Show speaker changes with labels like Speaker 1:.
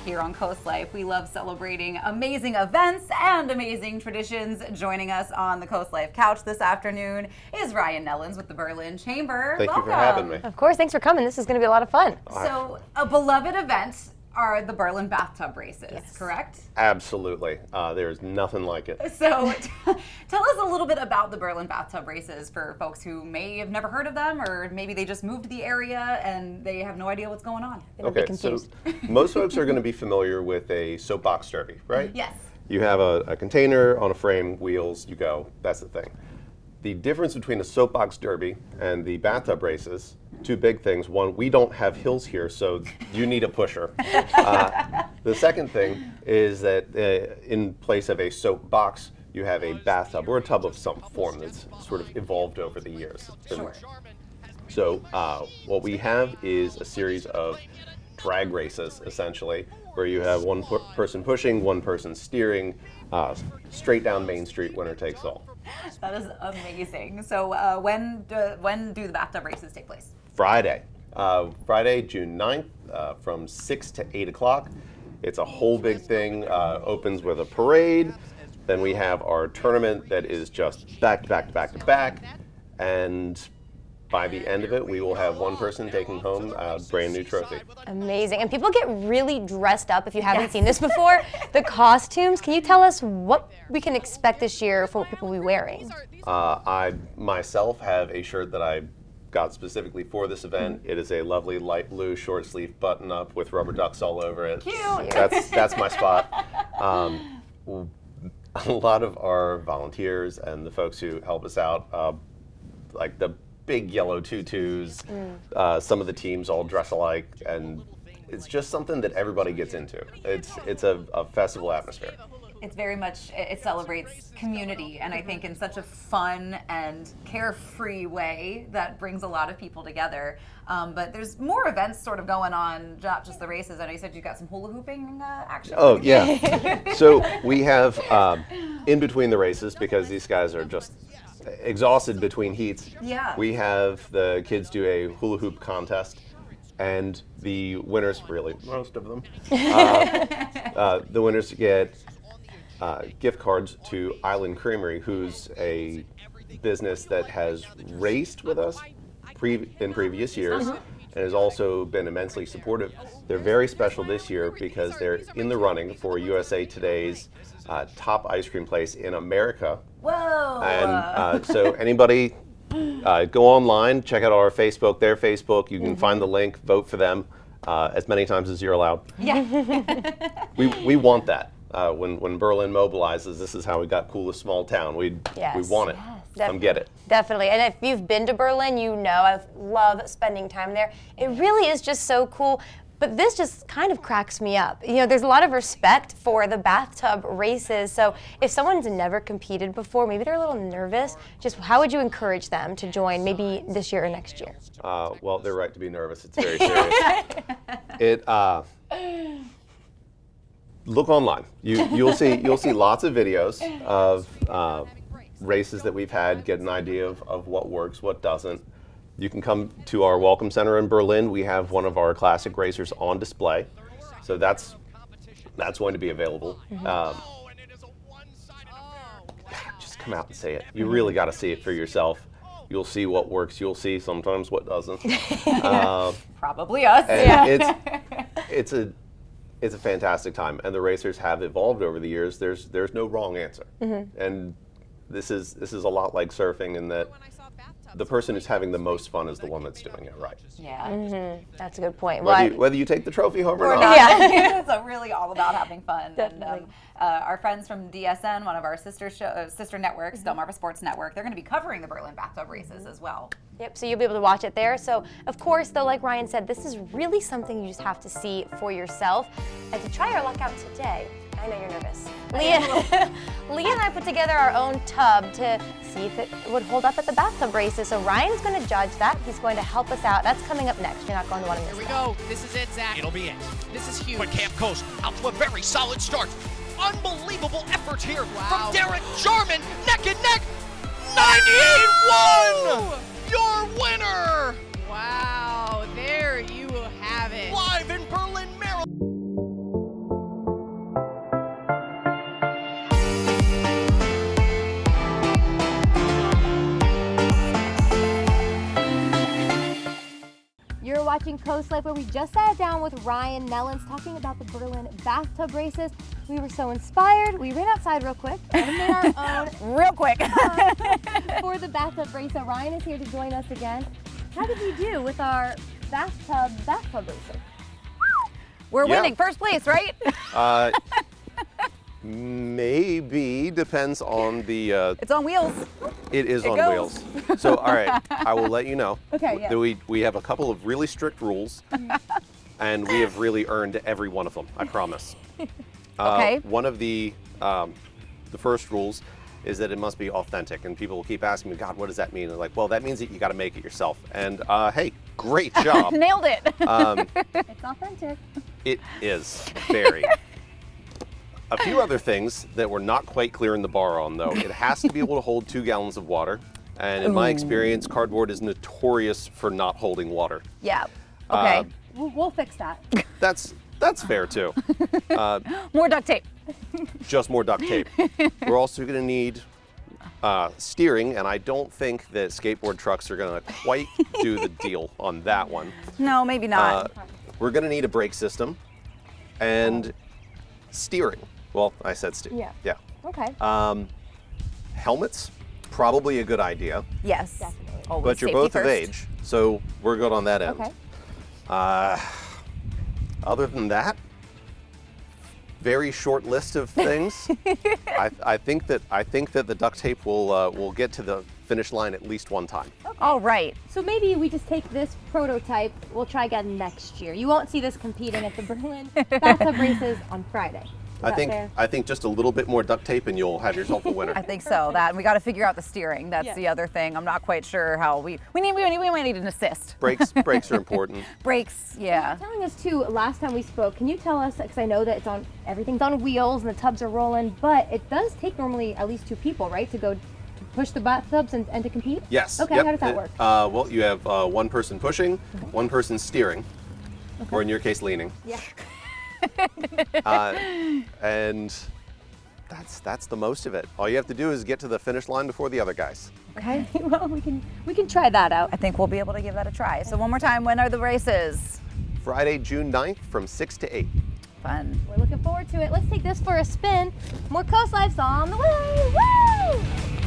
Speaker 1: here on Coast Life. We love celebrating amazing events and amazing traditions. Joining us on the Coast Life couch this afternoon is Ryan Nellens with the Berlin Chamber.
Speaker 2: Thank
Speaker 1: Welcome.
Speaker 2: you for having me.
Speaker 3: Of course, thanks for coming. This is going to be a lot of fun.
Speaker 1: So, a beloved event are the Berlin Bathtub Races, correct?
Speaker 2: Absolutely. There's nothing like it.
Speaker 1: So tell us a little bit about the Berlin Bathtub Races for folks who may have never heard of them, or maybe they just moved to the area and they have no idea what's going on.
Speaker 2: Okay, so most folks are going to be familiar with a soapbox derby, right?
Speaker 1: Yes.
Speaker 2: You have a container on a frame, wheels, you go, that's the thing. The difference between a soapbox derby and the bathtub races, two big things. One, we don't have hills here, so you need a pusher. The second thing is that in place of a soapbox, you have a bathtub or a tub of some form that's sort of evolved over the years.
Speaker 1: Sure.
Speaker 2: So what we have is a series of drag races, essentially, where you have one person pushing, one person steering, straight down Main Street, winner takes all.
Speaker 1: That is amazing. So when do the bathtub races take place?
Speaker 2: Friday, June 9th, from 6 to 8 o'clock. It's a whole big thing, opens with a parade. Then we have our tournament that is just back to back to back to back. And by the end of it, we will have one person taking home a brand new trophy.
Speaker 3: Amazing. And people get really dressed up if you haven't seen this before. The costumes, can you tell us what we can expect this year for what people will be wearing?
Speaker 2: I myself have a shirt that I got specifically for this event. It is a lovely light blue short sleeve button up with rubber ducks all over it.
Speaker 1: Cute.
Speaker 2: That's my spot. A lot of our volunteers and the folks who help us out, like the big yellow tutus, some of the teams all dress alike, and it's just something that everybody gets into. It's a festival atmosphere.
Speaker 1: It's very much, it celebrates community, and I think in such a fun and carefree way that brings a lot of people together. But there's more events sort of going on, not just the races. I know you said you got some hula hooping action.
Speaker 2: Oh, yeah. So we have, in between the races, because these guys are just exhausted between heats, we have the kids do a hula hoop contest. And the winners, really, most of them, the winners get gift cards to Island Creamery, who's a business that has raced with us in previous years and has also been immensely supportive. They're very special this year because they're in the running for USA Today's top ice cream place in America.
Speaker 1: Whoa!
Speaker 2: And so anybody, go online, check out our Facebook, their Facebook. You can find the link, vote for them as many times as you're allowed.
Speaker 1: Yeah.
Speaker 2: We want that. When Berlin mobilizes, this is how we got coolest small town. We want it. Come get it.
Speaker 3: Definitely. And if you've been to Berlin, you know I love spending time there. It really is just so cool. But this just kind of cracks me up. You know, there's a lot of respect for the bathtub races. So if someone's never competed before, maybe they're a little nervous, just how would you encourage them to join maybe this year or next year?
Speaker 2: Well, they're right to be nervous. It's very serious. Look online. You'll see lots of videos of races that we've had, get an idea of what works, what doesn't. You can come to our Welcome Center in Berlin. We have one of our classic racers on display. So that's going to be available. Just come out and see it. You really got to see it for yourself. You'll see what works. You'll see sometimes what doesn't.
Speaker 1: Probably us.
Speaker 2: And it's a fantastic time, and the racers have evolved over the years. There's no wrong answer, and this is a lot like surfing in that the person who's having the most fun is the one that's doing it right.
Speaker 1: Yeah.
Speaker 3: That's a good point.
Speaker 2: Whether you take the trophy home or not.
Speaker 1: Yeah. It's really all about having fun.
Speaker 3: Definitely.
Speaker 1: And our friends from DSN, one of our sister networks, Delmarva Sports Network, they're going to be covering the Berlin Bathtub Races as well.
Speaker 3: Yep, so you'll be able to watch it there. So, of course, though, like Ryan said, this is really something you just have to see for yourself. And to try our luck out today, I know you're nervous. Leah and I put together our own tub to see if it would hold up at the bathtub races. So Ryan's going to judge that. He's going to help us out. That's coming up next. You're not going to want to miss
Speaker 4: Here we
Speaker 3: that.
Speaker 4: go. This is it, Zach.
Speaker 5: It'll be it.
Speaker 4: This is huge.
Speaker 5: But Camp Coast out to a very solid start. Unbelievable effort here
Speaker 4: Wow.
Speaker 5: from Derek Jarman. Neck and neck. 98-1! Your winner!
Speaker 4: Wow, there you have it.
Speaker 5: Live in Berlin, Maryland.
Speaker 3: watching Coast Life, where we just sat down with Ryan Nellens talking about the Berlin Bathtub Races. We were so inspired. We ran outside real quick and made our own
Speaker 1: Real quick.
Speaker 3: for the bathtub race. So Ryan is here to join us again. How did we do with our bathtub racing?
Speaker 1: We're
Speaker 2: Yeah.
Speaker 1: winning first place, right?
Speaker 2: Maybe depends on the.
Speaker 1: It's on wheels.
Speaker 2: It is
Speaker 1: It
Speaker 2: on
Speaker 1: goes.
Speaker 2: wheels. So all right, I will let you know.
Speaker 3: Okay, yeah.
Speaker 2: that we have a couple of really strict rules, and we have really earned every one of them. I promise.
Speaker 1: Okay.
Speaker 2: One of the first rules is that it must be authentic, and people will keep asking me, God, what does that mean? And like, well, that means that you got to make it yourself. And hey, great job.
Speaker 1: Nailed it.
Speaker 3: It's authentic.
Speaker 2: It is very. A few other things that we're not quite clear in the bar on, though. It has to be able to hold 2 gallons of water. And in my experience, cardboard is notorious for not holding water.
Speaker 1: Yeah. Okay.
Speaker 3: We'll fix that.
Speaker 2: That's fair, too.
Speaker 1: More duct tape.
Speaker 2: Just more duct tape. We're also going to need steering, and I don't think that skateboard trucks are going to quite do the deal on that one.
Speaker 1: No, maybe not.
Speaker 2: We're going to need a brake system and steering. Well, I said steering.
Speaker 3: Yeah.
Speaker 2: Yeah.
Speaker 3: Okay.
Speaker 2: Helmets, probably a good idea.
Speaker 1: Yes.
Speaker 3: Definitely.
Speaker 1: Always
Speaker 2: But you're
Speaker 1: safety
Speaker 2: both
Speaker 1: first.
Speaker 2: of age, so we're good on that end.
Speaker 3: Okay.
Speaker 2: Other than that, very short list of things. I think that the duct tape will get to the finish line at least one time.
Speaker 1: All right.
Speaker 3: So maybe we just take this prototype. We'll try again next year. You won't see this competing at the Berlin Bathtub Races on Friday. Is that fair?
Speaker 2: I think just a little bit more duct tape and you'll have yourself a winner.
Speaker 1: I think so. That and we got to figure out the steering. That's
Speaker 3: Yeah.
Speaker 1: the other thing. I'm not quite sure how we might need an assist.
Speaker 2: Brakes are important.
Speaker 1: Brakes. Yeah.
Speaker 3: Telling us too, last time we spoke, can you tell us, because I know that everything's on wheels and the tubs are rolling, but it does take normally at least 2 people, right, to go to push the bathtubs and to compete?
Speaker 2: Yes.
Speaker 3: Okay,
Speaker 2: yep.
Speaker 3: how does that work?
Speaker 2: Well, you have one person pushing, one person steering, or in your case, leaning.
Speaker 3: Yeah.
Speaker 2: And that's the most of it. All you have to do is get to the finish line before the other guys.
Speaker 3: Okay. Well, we can try that out.
Speaker 1: I think we'll be able to give that a try. So one more time, when are the races?
Speaker 2: Friday, June 9th from 6 to 8.
Speaker 1: Fun.
Speaker 3: We're looking forward to it. Let's take this for a spin. More Coast Life's on the way. Woo!